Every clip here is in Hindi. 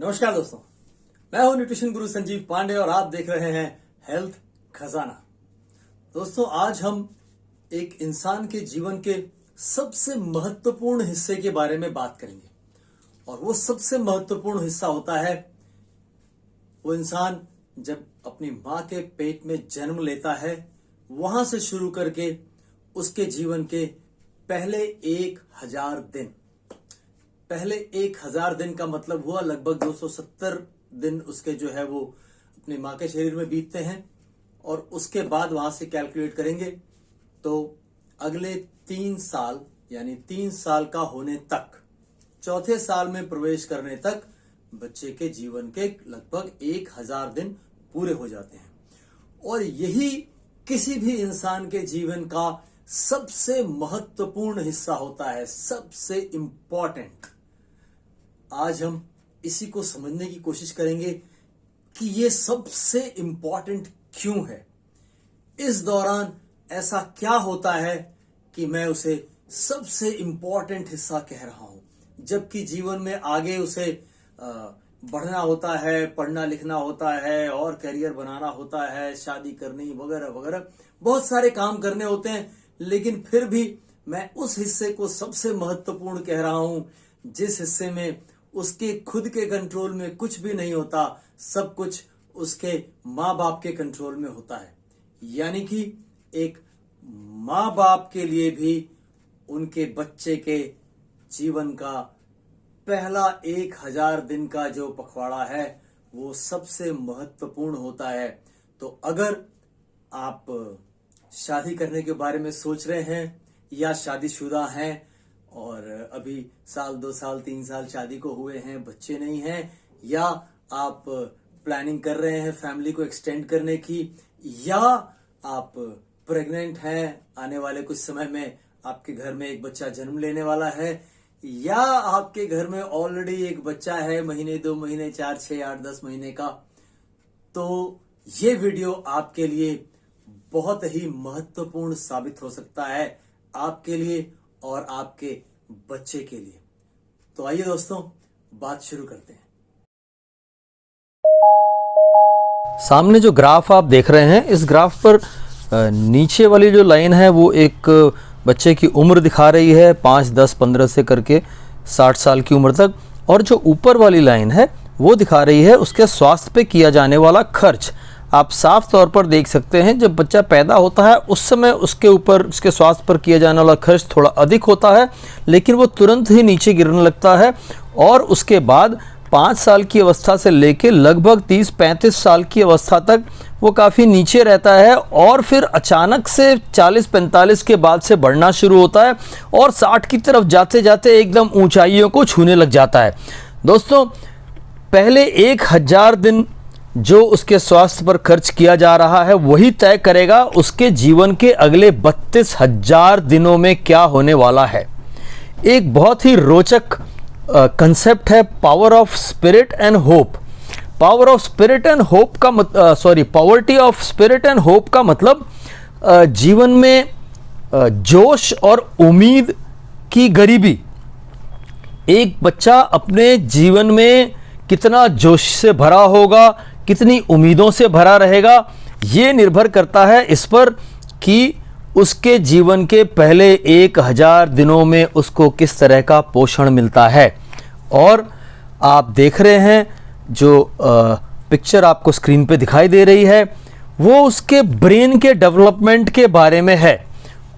नमस्कार दोस्तों, मैं हूं न्यूट्रिशन गुरु संजीव पांडे और आप देख रहे हैं हेल्थ खजाना। दोस्तों, आज हम एक इंसान के जीवन के सबसे महत्वपूर्ण हिस्से के बारे में बात करेंगे और वो सबसे महत्वपूर्ण हिस्सा होता है वो इंसान जब अपनी मां के पेट में जन्म लेता है, वहां से शुरू करके उसके जीवन के पहले 1000 दिन। पहले 1000 दिन का मतलब हुआ लगभग 270 दिन उसके जो है वो अपनी मां के शरीर में बीतते हैं और उसके बाद वहां से कैलकुलेट करेंगे तो अगले 3 साल यानी 3 साल का होने तक, चौथे साल में प्रवेश करने तक बच्चे के जीवन के लगभग 1000 दिन पूरे हो जाते हैं। और यही किसी भी इंसान के जीवन का सबसे महत्वपूर्ण हिस्सा होता है, सबसे इंपॉर्टेंट। आज हम इसी को समझने की कोशिश करेंगे कि ये सबसे इंपॉर्टेंट क्यों है। इस दौरान ऐसा क्या होता है कि मैं उसे सबसे इंपॉर्टेंट हिस्सा कह रहा हूं, जबकि जीवन में आगे उसे बढ़ना होता है, पढ़ना लिखना होता है और करियर बनाना होता है, शादी करनी वगैरह वगैरह, बहुत सारे काम करने होते हैं। लेकिन फिर भी मैं उस हिस्से को सबसे महत्वपूर्ण कह रहा हूं जिस हिस्से में उसके खुद के कंट्रोल में कुछ भी नहीं होता, सब कुछ उसके माँ बाप के कंट्रोल में होता है। यानी कि एक माँ बाप के लिए भी उनके बच्चे के जीवन का पहला 1000 दिन का जो पखवाड़ा है वो सबसे महत्वपूर्ण होता है। तो अगर आप शादी करने के बारे में सोच रहे हैं या शादीशुदा हैं और अभी 1 2 साल 3 साल शादी को हुए हैं, बच्चे नहीं हैं, या आप प्लानिंग कर रहे हैं फैमिली को एक्सटेंड करने की, या आप प्रेग्नेंट हैं, आने वाले कुछ समय में आपके घर में एक बच्चा जन्म लेने वाला है, या आपके घर में ऑलरेडी एक बच्चा है महीने 2 महीने 4 6 8 10 महीने का, तो ये वीडियो आपके लिए बहुत ही महत्वपूर्ण साबित हो सकता है, आपके लिए और आपके बच्चे के लिए। तो आइए दोस्तों, बात शुरू करते हैं। सामने जो ग्राफ आप देख रहे हैं, इस ग्राफ पर नीचे वाली जो लाइन है वो एक बच्चे की उम्र दिखा रही है, 5 10 15 से करके 60 साल की उम्र तक, और जो ऊपर वाली लाइन है वो दिखा रही है उसके स्वास्थ्य पे किया जाने वाला खर्च। आप साफ तौर पर देख सकते हैं जब बच्चा पैदा होता है उस समय उसके ऊपर, उसके स्वास्थ्य पर किया जाने वाला खर्च थोड़ा अधिक होता है, लेकिन वो तुरंत ही नीचे गिरने लगता है और उसके बाद 5 साल की अवस्था से लेके लगभग 30-35 साल की अवस्था तक वो काफ़ी नीचे रहता है और फिर अचानक से 40-45 के बाद से बढ़ना शुरू होता है और 60 की तरफ जाते जाते एकदम ऊंचाइयों को छूने लग जाता है। दोस्तों, पहले 1000 दिन जो उसके स्वास्थ्य पर खर्च किया जा रहा है वही तय करेगा उसके जीवन के अगले 32,000 दिनों में क्या होने वाला है। एक बहुत ही रोचक कंसेप्ट है power of spirit and hope. Power of spirit and hope का poverty of spirit and hope का मतलब जीवन में जोश और उम्मीद की गरीबी। एक बच्चा अपने जीवन में कितना जोश से भरा होगा, कितनी उम्मीदों से भरा रहेगा, ये निर्भर करता है इस पर कि उसके जीवन के पहले 1000 दिनों में उसको किस तरह का पोषण मिलता है। और आप देख रहे हैं जो पिक्चर आपको स्क्रीन पे दिखाई दे रही है वो उसके ब्रेन के डेवलपमेंट के बारे में है।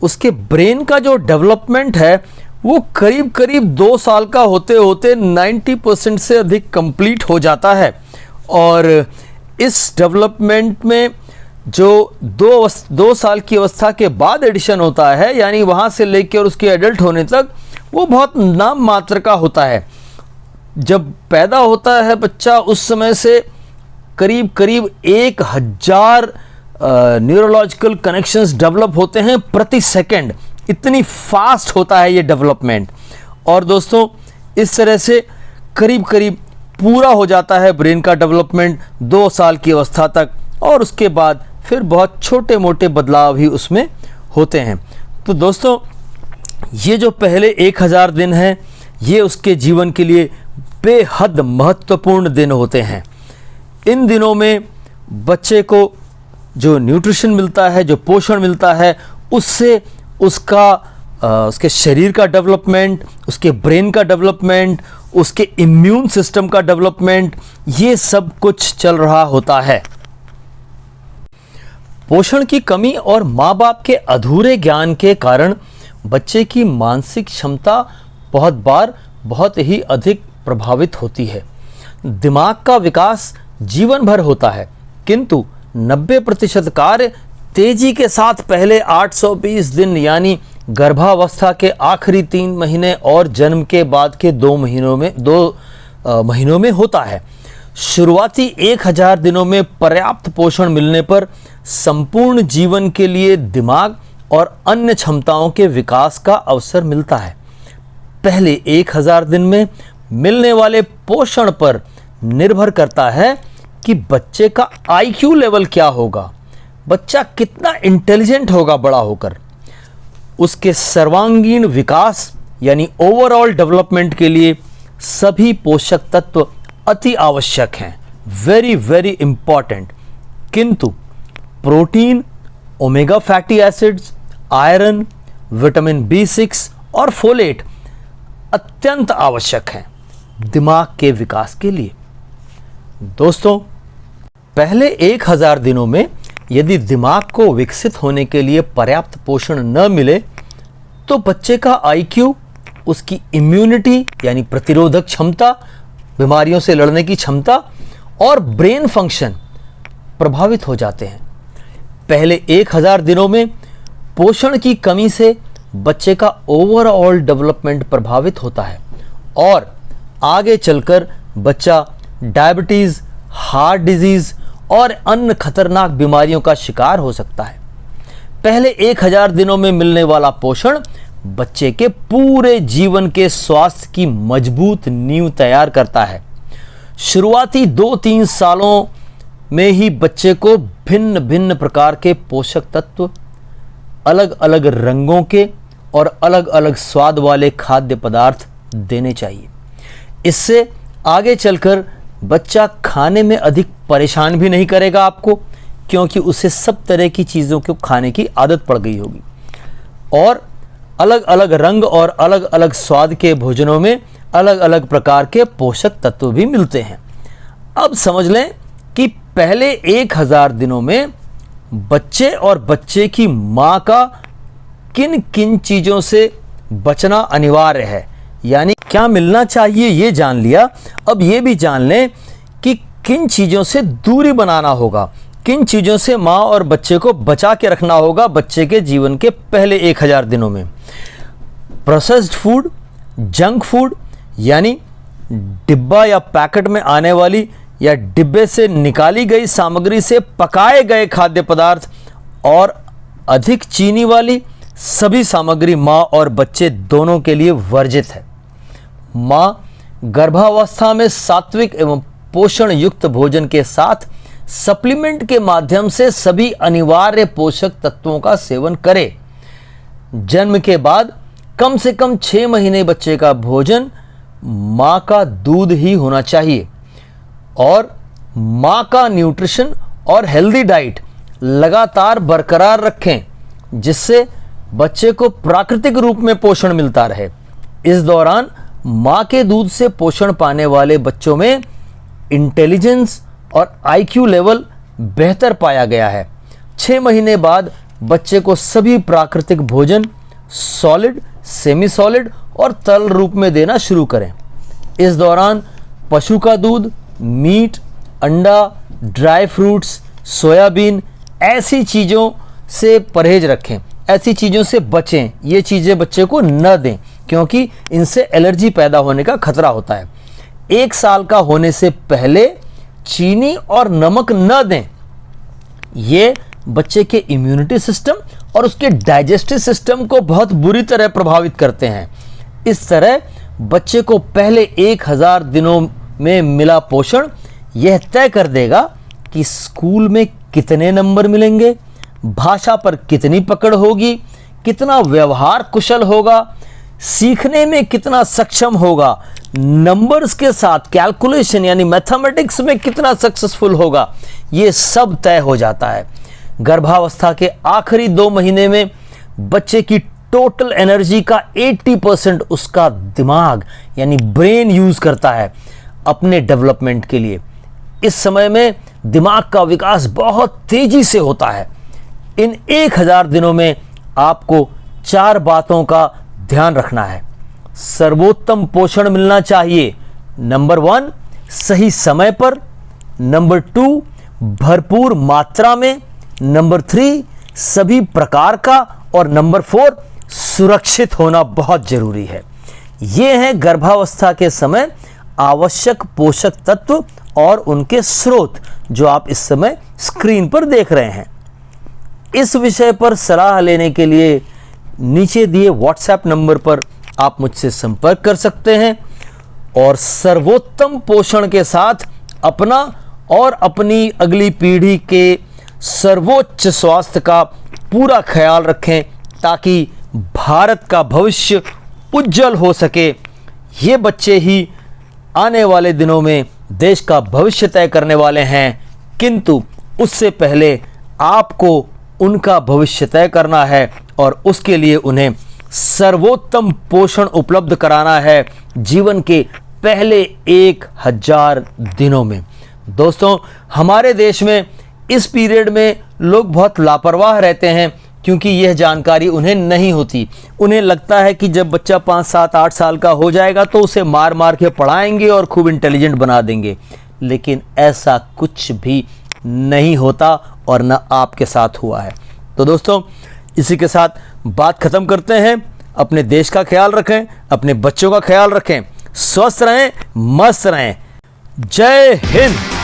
उसके ब्रेन का जो डेवलपमेंट है वो करीब करीब 2 साल का होते होते 90% से अधिक कंप्लीट हो जाता है। और इस डेवलपमेंट में जो 2 साल की अवस्था के बाद एडिशन होता है, यानी वहाँ से लेकर उसके एडल्ट होने तक, वो बहुत नाम मात्र का होता है। जब पैदा होता है बच्चा उस समय से करीब करीब 1000 न्यूरोलॉजिकल कनेक्शंस डेवलप होते हैं प्रति सेकंड। इतनी फास्ट होता है ये डेवलपमेंट। और दोस्तों, इस तरह से करीब करीब पूरा हो जाता है ब्रेन का डेवलपमेंट 2 साल की अवस्था तक, और उसके बाद फिर बहुत छोटे मोटे बदलाव ही उसमें होते हैं। तो दोस्तों, ये जो पहले 1000 दिन हैं ये उसके जीवन के लिए बेहद महत्वपूर्ण दिन होते हैं। इन दिनों में बच्चे को जो न्यूट्रिशन मिलता है, जो पोषण मिलता है, उससे उसके शरीर का डेवलपमेंट, उसके ब्रेन का डेवलपमेंट, उसके इम्यून सिस्टम का डेवलपमेंट, ये सब कुछ चल रहा होता है। पोषण की कमी और माँ बाप के अधूरे ज्ञान के कारण बच्चे की मानसिक क्षमता बहुत बार बहुत ही अधिक प्रभावित होती है। दिमाग का विकास जीवन भर होता है, किंतु 90% कार्य तेजी के साथ पहले 820 दिन यानी गर्भावस्था के आखिरी 3 महीने और जन्म के बाद के 2 महीनों में होता है। शुरुआती 1000 दिनों में पर्याप्त पोषण मिलने पर संपूर्ण जीवन के लिए दिमाग और अन्य क्षमताओं के विकास का अवसर मिलता है। पहले 1000 दिन में मिलने वाले पोषण पर निर्भर करता है कि बच्चे का IQ लेवल क्या होगा, बच्चा कितना इंटेलिजेंट होगा बड़ा होकर। उसके सर्वांगीण विकास यानी ओवरऑल डेवलपमेंट के लिए सभी पोषक तत्व अति आवश्यक हैं, वेरी वेरी इंपॉर्टेंट। किंतु protein, omega fatty acids, iron, vitamin B6 और फोलेट अत्यंत आवश्यक हैं दिमाग के विकास के लिए। दोस्तों, पहले 1000 दिनों में यदि दिमाग को विकसित होने के लिए पर्याप्त पोषण न मिले तो बच्चे का IQ, उसकी इम्यूनिटी यानी प्रतिरोधक क्षमता, बीमारियों से लड़ने की क्षमता और ब्रेन फंक्शन प्रभावित हो जाते हैं। पहले 1000 दिनों में पोषण की कमी से बच्चे का ओवरऑल डेवलपमेंट प्रभावित होता है और आगे चलकर बच्चा डायबिटीज़, हार्ट डिजीज़ और अन्य खतरनाक बीमारियों का शिकार हो सकता है। पहले 1000 दिनों में मिलने वाला पोषण बच्चे के पूरे जीवन के स्वास्थ्य की मजबूत नींव तैयार करता है। शुरुआती 2-3 सालों में ही बच्चे को भिन्न भिन्न प्रकार के पोषक तत्व, अलग अलग रंगों के और अलग अलग स्वाद वाले खाद्य पदार्थ देने चाहिए। इससे आगे चलकर बच्चा खाने में अधिक परेशान भी नहीं करेगा आपको, क्योंकि उसे सब तरह की चीज़ों को खाने की आदत पड़ गई होगी और अलग अलग रंग और अलग अलग स्वाद के भोजनों में अलग अलग प्रकार के पोषक तत्व भी मिलते हैं। अब समझ लें कि पहले 1000 दिनों में बच्चे और बच्चे की माँ का किन किन चीज़ों से बचना अनिवार्य है, यानी क्या मिलना चाहिए ये जान लिया। अब ये भी जान लें कि किन चीज़ों से दूरी बनाना होगा, किन चीज़ों से माँ और बच्चे को बचा के रखना होगा बच्चे के जीवन के पहले 1000 दिनों में। प्रोसेस्ड फूड, जंक फूड यानी डिब्बा या पैकेट में आने वाली या डिब्बे से निकाली गई सामग्री से पकाए गए खाद्य पदार्थ और अधिक चीनी वाली सभी सामग्री माँ और बच्चे दोनों के लिए वर्जित है। माँ गर्भावस्था में सात्विक एवं पोषण युक्त भोजन के साथ सप्लीमेंट के माध्यम से सभी अनिवार्य पोषक तत्वों का सेवन करे। जन्म के बाद कम से कम 6 महीने बच्चे का भोजन माँ का दूध ही होना चाहिए और माँ का न्यूट्रिशन और हेल्दी डाइट लगातार बरकरार रखें, जिससे बच्चे को प्राकृतिक रूप में पोषण मिलता रहे। इस दौरान माँ के दूध से पोषण पाने वाले बच्चों में इंटेलिजेंस और IQ लेवल बेहतर पाया गया है। 6 महीने बाद बच्चे को सभी प्राकृतिक भोजन सॉलिड, सेमी सॉलिड और तरल रूप में देना शुरू करें। इस दौरान पशु का दूध, मीट, अंडा, ड्राई फ्रूट्स, सोयाबीन ऐसी चीज़ों से परहेज रखें, ऐसी चीज़ों से बचें। ये चीज़ें बच्चे को न दें क्योंकि इनसे एलर्जी पैदा होने का खतरा होता है। 1 साल का होने से पहले चीनी और नमक न दें। ये बच्चे के इम्यूनिटी सिस्टम और उसके डाइजेस्टिव सिस्टम को बहुत बुरी तरह प्रभावित करते हैं। इस तरह बच्चे को पहले 1000 दिनों में मिला पोषण यह तय कर देगा कि स्कूल में कितने नंबर मिलेंगे, भाषा पर कितनी पकड़ होगी, कितना व्यवहार कुशल होगा, सीखने में कितना सक्षम होगा, नंबर्स के साथ कैलकुलेशन यानी मैथमेटिक्स में कितना सक्सेसफुल होगा, ये सब तय हो जाता है। गर्भावस्था के आखिरी 2 महीने में बच्चे की टोटल एनर्जी का 80% उसका दिमाग यानी ब्रेन यूज करता है अपने डेवलपमेंट के लिए। इस समय में दिमाग का विकास बहुत तेजी से होता है। इन 1000 दिनों में आपको 4 बातों का ध्यान रखना है। सर्वोत्तम पोषण मिलना चाहिए, नंबर 1 सही समय पर, नंबर 2 भरपूर मात्रा में, नंबर 3 सभी प्रकार का, और नंबर 4 सुरक्षित होना बहुत जरूरी है। ये है गर्भावस्था के समय आवश्यक पोषक तत्व और उनके स्रोत जो आप इस समय स्क्रीन पर देख रहे हैं। इस विषय पर सलाह लेने के लिए नीचे दिए व्हाट्सएप नंबर पर आप मुझसे संपर्क कर सकते हैं और सर्वोत्तम पोषण के साथ अपना और अपनी अगली पीढ़ी के सर्वोच्च स्वास्थ्य का पूरा ख्याल रखें ताकि भारत का भविष्य उज्जवल हो सके। ये बच्चे ही आने वाले दिनों में देश का भविष्य तय करने वाले हैं, किंतु उससे पहले आपको उनका भविष्य तय करना है और उसके लिए उन्हें सर्वोत्तम पोषण उपलब्ध कराना है जीवन के पहले 1000 दिनों में। दोस्तों, हमारे देश में इस पीरियड में लोग बहुत लापरवाह रहते हैं क्योंकि यह जानकारी उन्हें नहीं होती। उन्हें लगता है कि जब बच्चा 5, 7, 8 साल का हो जाएगा तो उसे मार मार के पढ़ाएंगे और खूब इंटेलिजेंट बना देंगे, लेकिन ऐसा कुछ भी नहीं होता और न आपके साथ हुआ है। तो दोस्तों, इसी के साथ बात खत्म करते हैं। अपने देश का ख्याल रखें, अपने बच्चों का ख्याल रखें, स्वस्थ रहें, मस्त रहें। जय हिंद।